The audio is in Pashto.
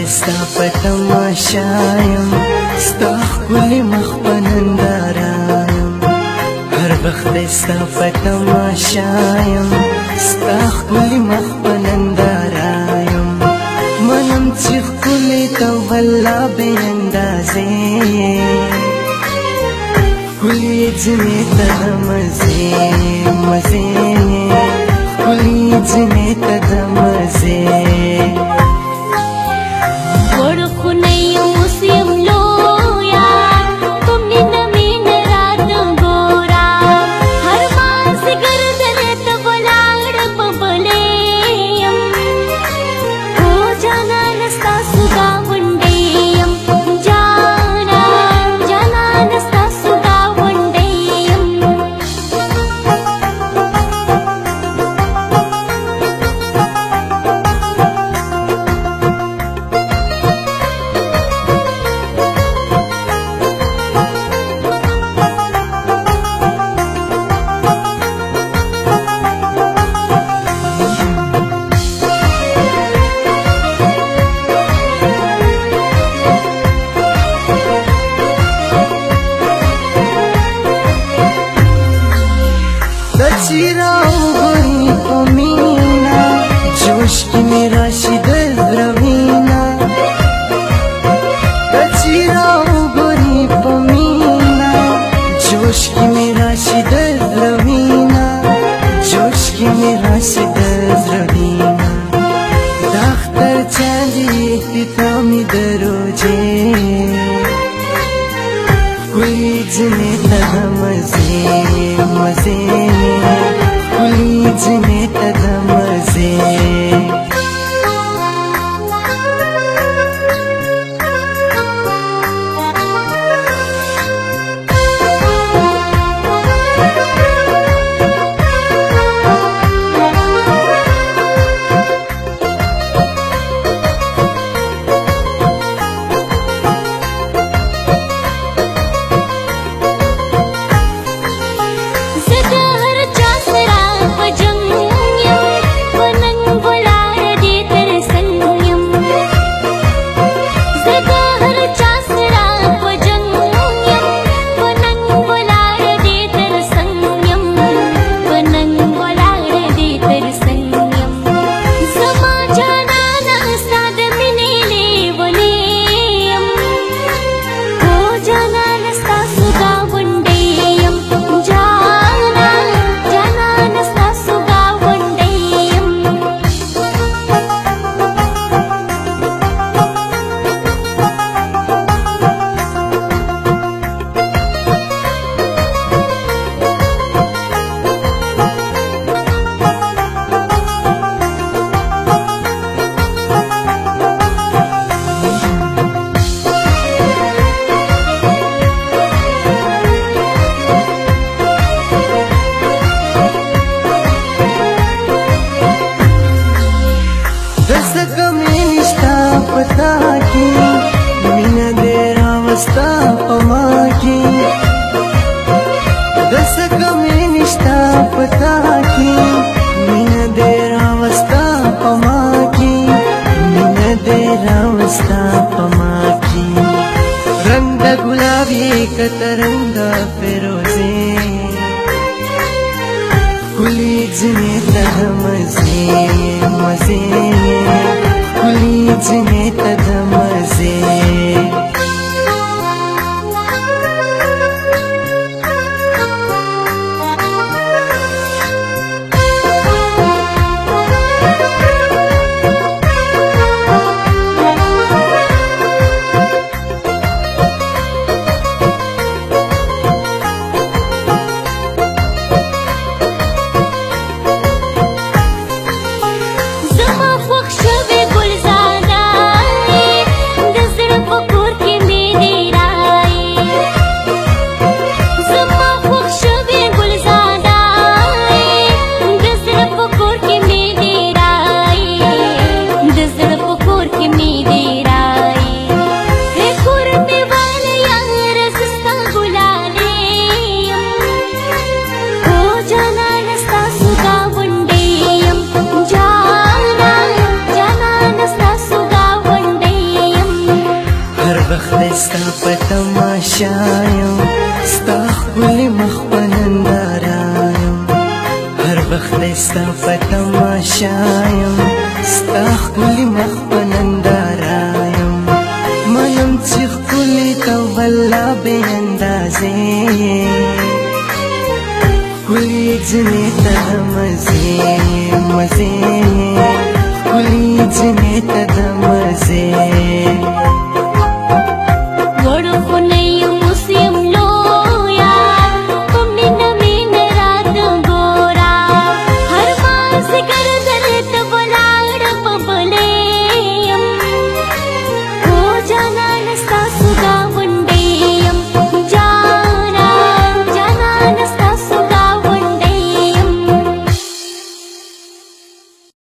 ستا په تماشایم ستا ښکلي مخ په ننداره یم هر وخت ستا په تماشایم ستا ښکلي مخ په ننداره یم منم چې ښکلي ته والله بې اندازې ښکلي جنې ته د مزې مزې ښکلي جنې ته د مزې چیراو گوری پا مینا جوش کی میرا شد روینا چیراو گوری پا مینا جوش کی میرا شد روینا جوش کی میرا شد روینا دختر چندی اختتامی دروجه کوئی جنې ته د مزې مزې کوئی جنې ته د مزې मीना दे रावस्ता पमा की दस कमी निष्ठा पता की मीना दे रावस्ता पमा की मीना दे रावस्ता पमा की रंग गुलाबी कतरंगा फिरोजे कुली जने तह मजे मजे कुली जने तह मजे زما خوښ شوی ګلزاده دې د زړه په یم ستا ښکلي مخ په ننداره یم هر وخت ستا په تماشا یم ستا ښکلي مخ په ننداره یم منم چې ښکلي ته والله بې اندازې ښکلي جنې ته د مزې مزې ښکلي جنې ته د مزې